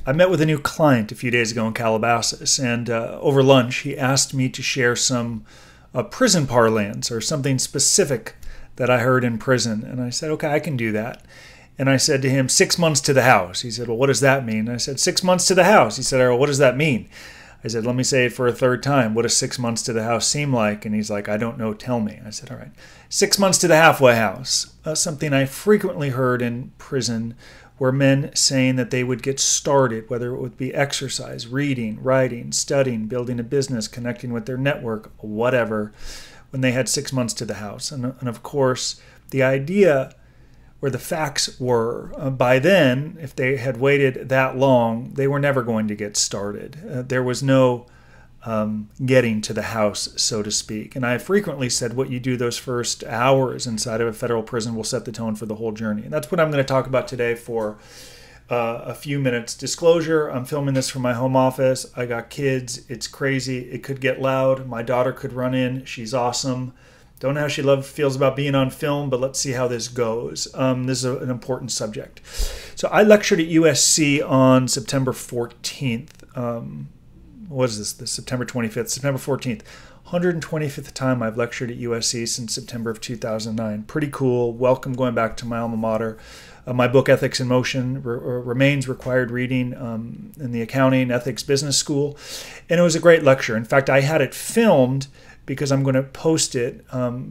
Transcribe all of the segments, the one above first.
I met with a new client a few days ago in Calabasas, and over lunch he asked me to share some prison parlance or something specific that I heard in prison. And I said, okay, I can do that. And I said to him, 6 months to the house. He said, well, what does that mean? And I said, 6 months to the house. He said, well, what does that mean? I said, let me say it for a third time. What does 6 months to the house seem like? And he's like, I don't know, tell me. I said, all right, 6 months to the halfway house. Something I frequently heard in prison were men saying that they would get started, whether it would be exercise, reading, writing, studying, building a business, connecting with their network, whatever, when they had 6 months to the house. And of course, the idea where the facts were, by then, if they had waited that long, they were never going to get started. There was no getting to the house, so to speak. And I frequently said what you do those first hours inside of a federal prison will set the tone for the whole journey. And that's what I'm going to talk about today for a few minutes. Disclosure, I'm filming this from my home office. I got kids. It's crazy. It could get loud. My daughter could run in. She's awesome. Don't know how she feels about being on film, but let's see how this goes. This is an important subject. So I lectured at USC on September 14th. What is this September 25th, September 14th. 125th time I've lectured at USC since September of 2009. Pretty cool. Welcome going back to my alma mater. My book, Ethics in Motion, remains required reading in the accounting ethics business school. And it was a great lecture. In fact, I had it filmed because I'm going to post it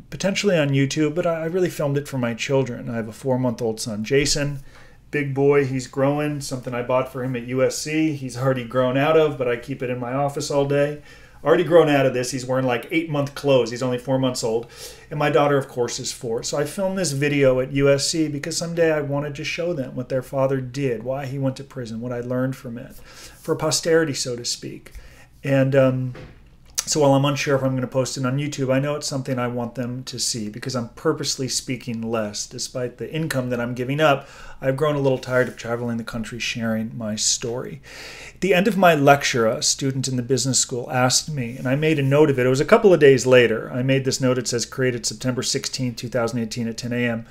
potentially on YouTube, but I really filmed it for my children. I have a 4-month-old son, Jason. Big boy, he's growing, something I bought for him at USC. He's already grown out of, but I keep it in my office all day. Already grown out of this. He's wearing like 8-month clothes. He's only 4 months old. And my daughter, of course, is 4. So I filmed this video at USC because someday I wanted to show them what their father did, why he went to prison, what I learned from it, for posterity, so to speak. And so while I'm unsure if I'm going to post it on YouTube, I know it's something I want them to see because I'm purposely speaking less. Despite the income that I'm giving up, I've grown a little tired of traveling the country sharing my story. At the end of my lecture, a student in the business school asked me, and I made a note of it. It was a couple of days later. I made this note. It says created September 16, 2018 at 10 a.m.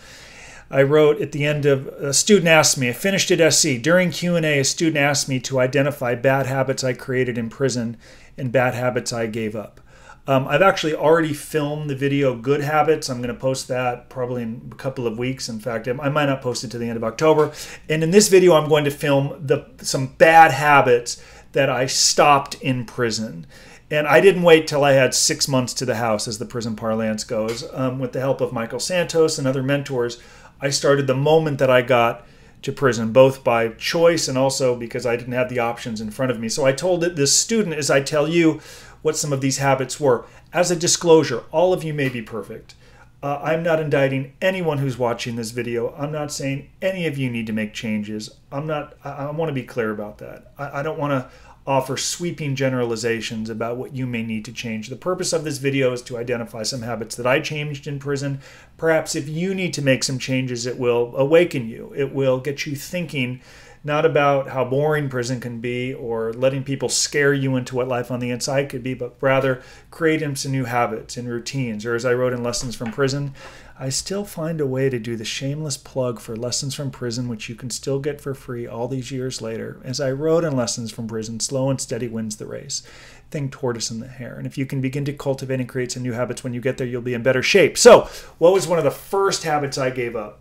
I wrote at the end of, a student asked me, I finished at SC. During Q&A, a student asked me to identify bad habits I created in prison and bad habits I gave up. I've actually already filmed the video Good Habits. I'm going to post that probably in a couple of weeks. In fact, I might not post it to the end of October. And in this video, I'm going to film some bad habits that I stopped in prison. And I didn't wait till I had 6 months to the house, as the prison parlance goes. With the help of Michael Santos and other mentors, I started the moment that I got to prison, both by choice and also because I didn't have the options in front of me. So I told this student, as I tell you, what some of these habits were. As a disclosure, all of you may be perfect. I'm not indicting anyone who's watching this video. I'm not saying any of you need to make changes. I want to be clear about that. I don't want to offer sweeping generalizations about what you may need to change. The purpose of this video is to identify some habits that I changed in prison. Perhaps if you need to make some changes, it will awaken you. It will get you thinking not about how boring prison can be or letting people scare you into what life on the inside could be, but rather creating some new habits and routines. Or as I wrote in Lessons from Prison, I still find a way to do the shameless plug for Lessons from Prison, which you can still get for free all these years later. As I wrote in Lessons from Prison, slow and steady wins the race. Think tortoise and the hare. And if you can begin to cultivate and create some new habits when you get there, you'll be in better shape. So what was one of the first habits I gave up?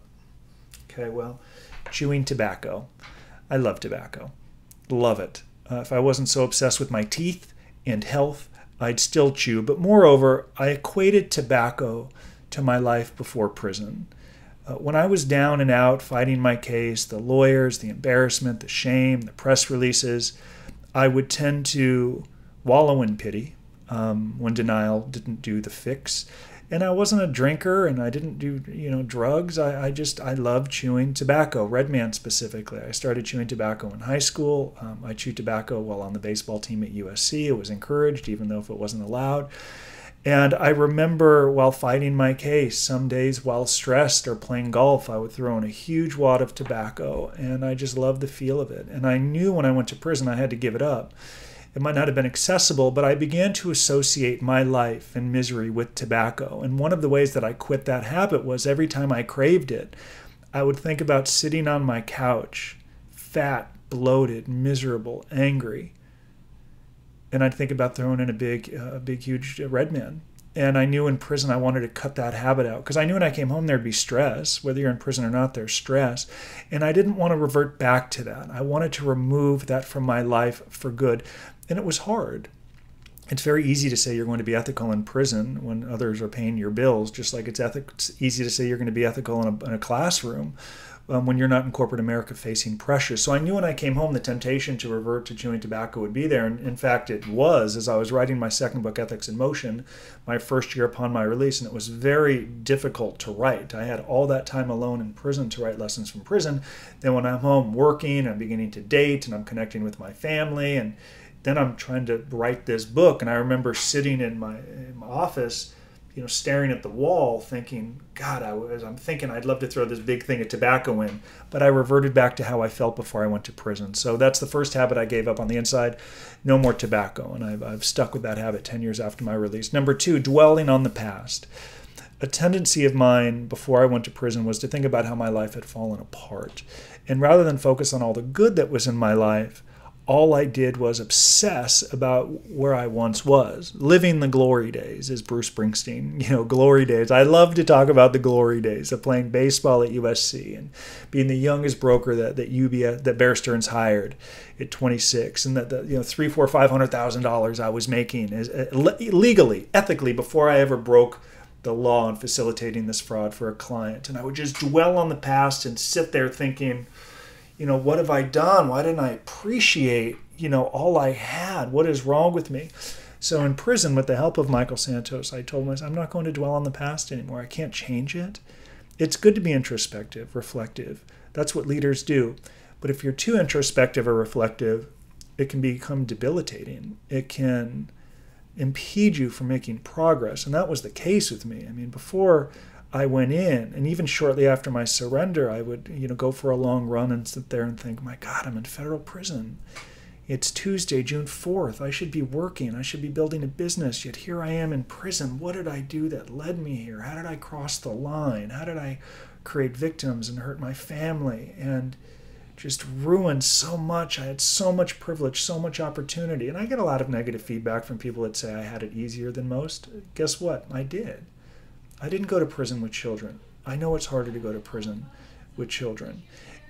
Okay, well, chewing tobacco. I love tobacco. Love it. If I wasn't so obsessed with my teeth and health, I'd still chew. But moreover, I equated tobacco to my life before prison. When I was down and out fighting my case, the lawyers, the embarrassment, the shame, the press releases, I would tend to wallow in pity when denial didn't do the fix. And I wasn't a drinker and I didn't do, drugs. I loved chewing tobacco, Red Man specifically. I started chewing tobacco in high school. I chewed tobacco while on the baseball team at USC. It was encouraged, even though if it wasn't allowed. And I remember while fighting my case, some days while stressed or playing golf, I would throw in a huge wad of tobacco, and I just loved the feel of it. And I knew when I went to prison I had to give it up. It might not have been accessible, but I began to associate my life and misery with tobacco. And one of the ways that I quit that habit was every time I craved it, I would think about sitting on my couch, fat, bloated, miserable, angry. And I'd think about throwing in a big, huge Red Man. And I knew in prison I wanted to cut that habit out because I knew when I came home there'd be stress. Whether you're in prison or not, there's stress. And I didn't want to revert back to that. I wanted to remove that from my life for good. And it was hard. It's very easy to say you're going to be ethical in prison when others are paying your bills, just like it's easy to say you're going to be ethical in a classroom when you're not in corporate America facing pressure. So I knew when I came home the temptation to revert to chewing tobacco would be there. And in fact, it was as I was writing my second book, Ethics in Motion, my first year upon my release, and it was very difficult to write. I had all that time alone in prison to write lessons from prison. Then when I'm home working, I'm beginning to date, and I'm connecting with my family, and then I'm trying to write this book. And I remember sitting in my office, staring at the wall thinking, God, I'm thinking I'd love to throw this big thing of tobacco in, but I reverted back to how I felt before I went to prison. So that's the first habit I gave up on the inside, no more tobacco. And I've stuck with that habit 10 years after my release. Number 2, dwelling on the past. A tendency of mine before I went to prison was to think about how my life had fallen apart. And rather than focus on all the good that was in my life, all I did was obsess about where I once was, living the glory days, as Bruce Springsteen, glory days. I love to talk about the glory days of playing baseball at USC and being the youngest broker that Bear Stearns hired at 26, and that $300,000, $400,000, $500,000 I was making legally, ethically, before I ever broke the law in facilitating this fraud for a client. And I would just dwell on the past and sit there thinking, what have I done? Why didn't I appreciate, all I had? What is wrong with me? So in prison, with the help of Michael Santos, I told myself, I'm not going to dwell on the past anymore. I can't change it. It's good to be introspective, reflective. That's what leaders do. But if you're too introspective or reflective, it can become debilitating. It can impede you from making progress. And that was the case with me. I mean, before I went in, and even shortly after my surrender, I would, go for a long run and sit there and think, my God, I'm in federal prison. It's Tuesday, June 4th. I should be working. I should be building a business. Yet here I am in prison. What did I do that led me here? How did I cross the line? How did I create victims and hurt my family and just ruin so much? I had so much privilege, so much opportunity. And I get a lot of negative feedback from people that say I had it easier than most. Guess what? I did. I didn't go to prison with children. I know it's harder to go to prison with children.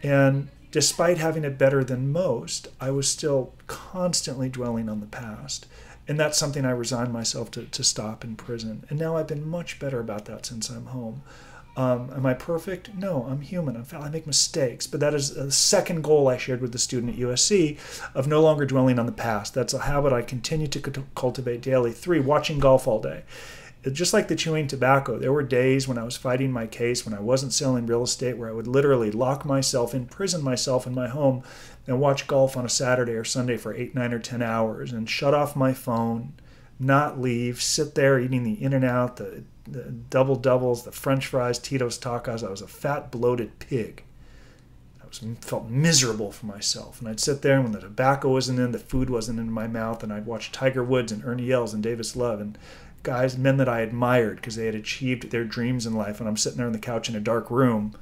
And despite having it better than most, I was still constantly dwelling on the past. And that's something I resigned myself to stop in prison. And now I've been much better about that since I'm home. Am I perfect? No, I'm human. I make mistakes. But that is a second goal I shared with the student at USC of no longer dwelling on the past. That's a habit I continue to cultivate daily. 3, watching golf all day. Just like the chewing tobacco, there were days when I was fighting my case, when I wasn't selling real estate, where I would literally lock myself, imprison myself in my home, and watch golf on a Saturday or Sunday for 8, 9, or 10 hours, and shut off my phone, not leave, sit there eating the In-N-Out, the double doubles, the French fries, Tito's tacos. I was a fat, bloated pig. Felt miserable for myself. And I'd sit there, and when the tobacco wasn't in, the food wasn't in my mouth, and I'd watch Tiger Woods and Ernie Els and Davis Love and men that I admired because they had achieved their dreams in life, and I'm sitting there on the couch in a dark room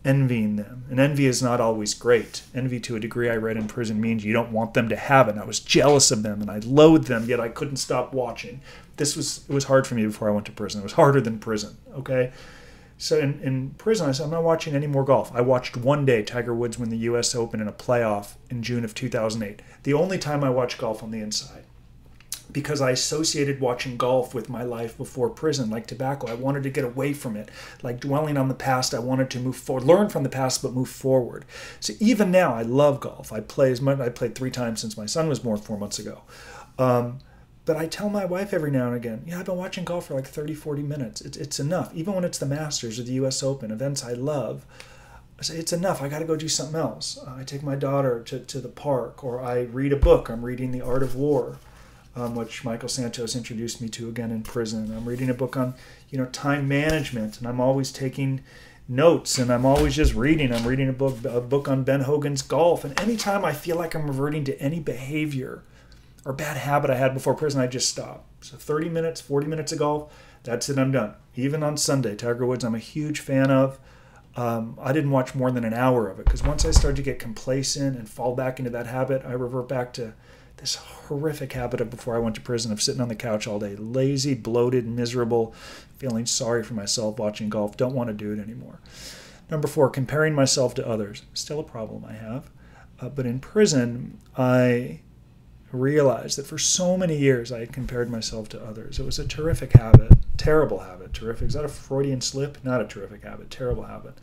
envying them. And envy is not always great. Envy, to a degree I read in prison, means you don't want them to have it. And I was jealous of them, and I loathed them, yet I couldn't stop watching. It was hard for me before I went to prison. It was harder than prison, okay? So in prison, I said, I'm not watching any more golf. I watched one day Tiger Woods win the U.S. Open in a playoff in June of 2008. The only time I watched golf on the inside. Because I associated watching golf with my life before prison, like tobacco. I wanted to get away from it. Like dwelling on the past, I wanted to move forward, learn from the past, but move forward. So even now, I love golf. I played 3 times since my son was born 4 months ago. But I tell my wife every now and again, I've been watching golf for like 30, 40 minutes. It's enough. Even when it's the Masters or the U.S. Open, events I love, I say, it's enough. I got to go do something else. I take my daughter to the park, or I read a book. I'm reading The Art of War. Which Michael Santos introduced me to again in prison. I'm reading a book on, time management, and I'm always taking notes, and I'm always just reading. I'm reading a book on Ben Hogan's golf, and anytime I feel like I'm reverting to any behavior or bad habit I had before prison, I just stop. So 30 minutes, 40 minutes of golf, that's it, I'm done. Even on Sunday, Tiger Woods, I'm a huge fan of. I didn't watch more than an hour of it, because once I started to get complacent and fall back into that habit, I revert back to this horrific habit of before I went to prison of sitting on the couch all day, lazy, bloated, miserable, feeling sorry for myself, watching golf. Don't want to do it anymore. Number 4, comparing myself to others. Still a problem I have. But in prison, I realized that for so many years I had compared myself to others. It was a terrific habit, terrible habit, terrific. Is that a Freudian slip? Not a terrific habit, terrible habit.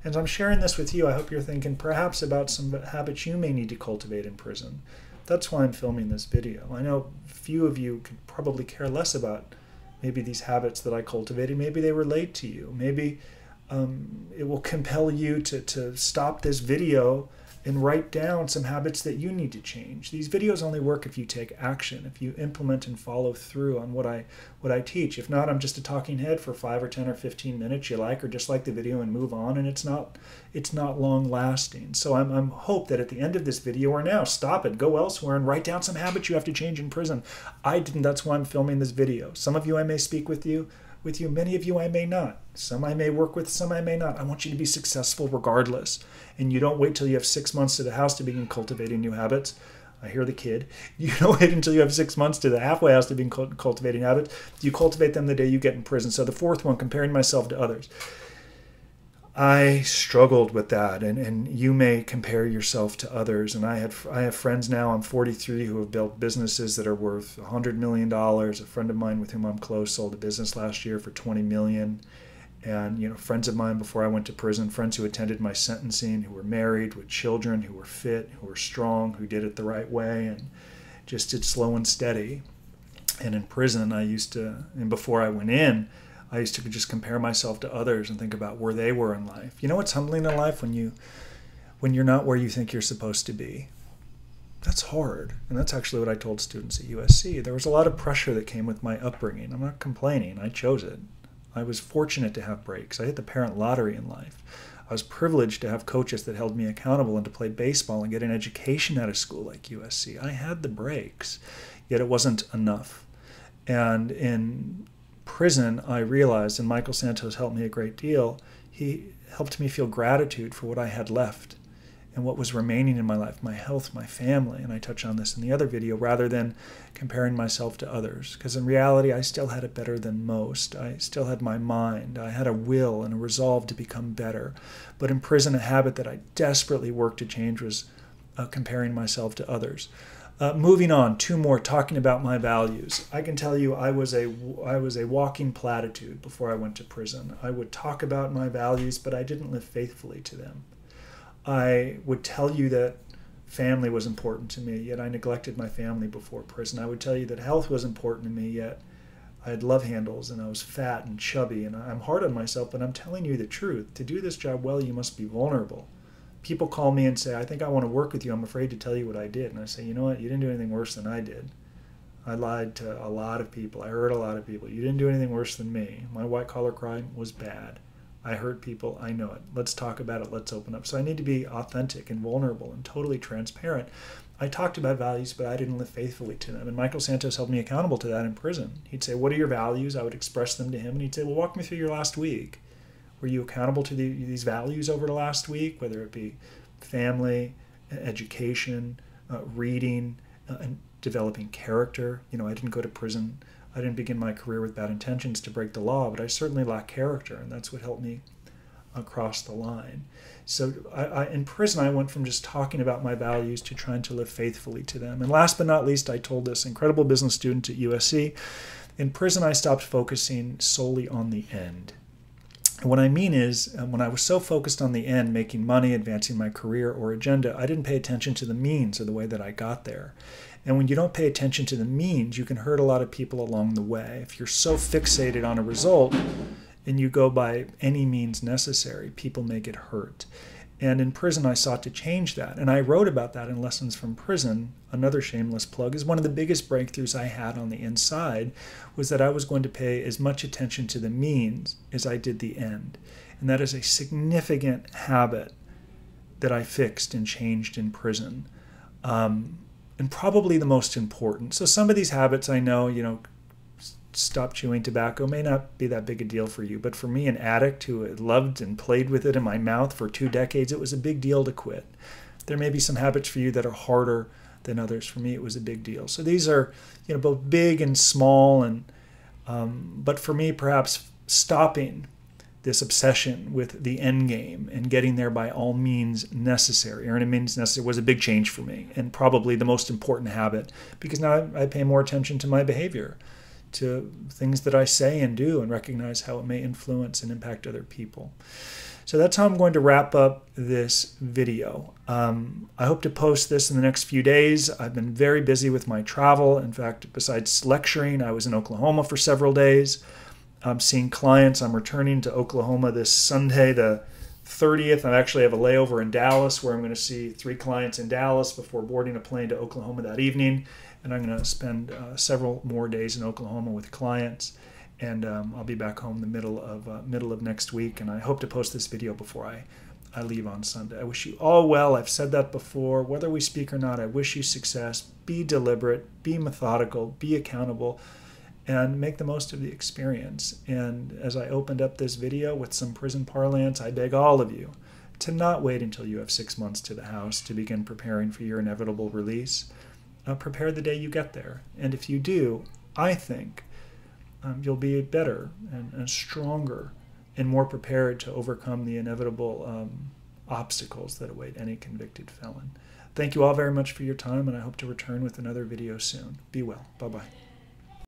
And so I'm sharing this with you. I hope you're thinking perhaps about some habits you may need to cultivate in prison. That's why I'm filming this video. I know few of you could probably care less about maybe these habits that I cultivated. Maybe they relate to you. Maybe it will compel you to stop this video and write down some habits that you need to change. These videos only work if you take action, if you implement and follow through on what I teach. If not, I'm just a talking head for 5 or 10 or 15 minutes you like or dislike the video and move on, and it's not long lasting. So I'm hope that at the end of this video or now, stop it, go elsewhere and write down some habits you have to change in prison. I didn't, that's why I'm filming this video. Some of you I may speak with you, many of you I may not. Some I may work with, some I may not. I want you to be successful regardless. And you don't wait till you have 6 months to the house to begin cultivating new habits. I hear the kid. You don't wait until you have 6 months to the halfway house to begin cultivating habits. You cultivate them the day you get in prison. So the 4th one, comparing myself to others. I struggled with that, and you may compare yourself to others. And I have friends now, I'm 43, who have built businesses that are worth $100 million. A friend of mine with whom I'm close sold a business last year for $20 million. And friends of mine before I went to prison, friends who attended my sentencing, who were married with children, who were fit, who were strong, who did it the right way, and just did slow and steady. And in prison, and before I went in, I used to just compare myself to others and think about where they were in life. You know what's humbling in life? When you're not where you think you're supposed to be. That's hard. And that's actually what I told students at USC. There was a lot of pressure that came with my upbringing. I'm not complaining. I chose it. I was fortunate to have breaks. I hit the parent lottery in life. I was privileged to have coaches that held me accountable and to play baseball and get an education out of school like USC. I had the breaks, yet it wasn't enough. And in prison, I realized, and Michael Santos helped me a great deal, he helped me feel gratitude for what I had left and what was remaining in my life, my health, my family, and I touch on this in the other video, rather than comparing myself to others. Because in reality, I still had it better than most. I still had my mind. I had a will and a resolve to become better. But in prison, a habit that I desperately worked to change was comparing myself to others. Moving on, 2 more, talking about my values. I can tell you I was a walking platitude before I went to prison. I would talk about my values, but I didn't live faithfully to them. I would tell you that family was important to me, yet I neglected my family before prison. I would tell you that health was important to me, yet I had love handles and I was fat and chubby, and I'm hard on myself, but I'm telling you the truth. To do this job well, you must be vulnerable. People call me and say, I think I want to work with you. I'm afraid to tell you what I did. And I say, you know what? You didn't do anything worse than I did. I lied to a lot of people. I hurt a lot of people. You didn't do anything worse than me. My white-collar crime was bad. I hurt people. I know it. Let's talk about it. Let's open up. So I need to be authentic and vulnerable and totally transparent. I talked about values, but I didn't live faithfully to them. And Michael Santos held me accountable to that in prison. He'd say, what are your values? I would express them to him. And he'd say, well, walk me through your last week. Were you accountable to these values over the last week, whether it be family, education, reading, and developing character? I didn't go to prison. I didn't begin my career with bad intentions to break the law, but I certainly lack character, and that's what helped me across the line. So in prison, I went from just talking about my values to trying to live faithfully to them. And last but not least, I told this incredible business student at USC, in prison, I stopped focusing solely on the end. And what I mean is, when I was so focused on the end, making money, advancing my career or agenda, I didn't pay attention to the means or the way that I got there. And when you don't pay attention to the means, you can hurt a lot of people along the way. If you're so fixated on a result and you go by any means necessary, people may get hurt. And in prison, I sought to change that. And I wrote about that in Lessons from Prison. Another shameless plug is one of the biggest breakthroughs I had on the inside was that I was going to pay as much attention to the means as I did the end. And that is a significant habit that I fixed and changed in prison. And probably the most important. So some of these habits I know, stop chewing tobacco may not be that big a deal for you, but for me, an addict who had loved and played with it in my mouth for 2 decades, it was a big deal to quit. There may be some habits for you that are harder than others. For me, it was a big deal. So these are, both big and small, and but for me, perhaps stopping this obsession with the end game and getting there by all means necessary, or any means necessary, was a big change for me, and probably the most important habit, because now I pay more attention to my behavior, to things that I say and do, and recognize how it may influence and impact other people. So that's how I'm going to wrap up this video. I hope to post this in the next few days. I've been very busy with my travel. In fact, besides lecturing, I was in Oklahoma for several days. I'm seeing clients. I'm returning to Oklahoma this Sunday, the 30th. I actually have a layover in Dallas where I'm going to see 3 clients in Dallas before boarding a plane to Oklahoma that evening. And I'm going to spend several more days in Oklahoma with clients. And I'll be back home the middle of next week. And I hope to post this video before I leave on Sunday. I wish you all well. I've said that before. Whether we speak or not, I wish you success. Be deliberate, be methodical, be accountable, and make the most of the experience. And as I opened up this video with some prison parlance, I beg all of you to not wait until you have 6 months to the house to begin preparing for your inevitable release. Prepare the day you get there. And if you do, I think you'll be better and stronger and more prepared to overcome the inevitable obstacles that await any convicted felon. Thank you all very much for your time, and I hope to return with another video soon. Be well. Bye-bye.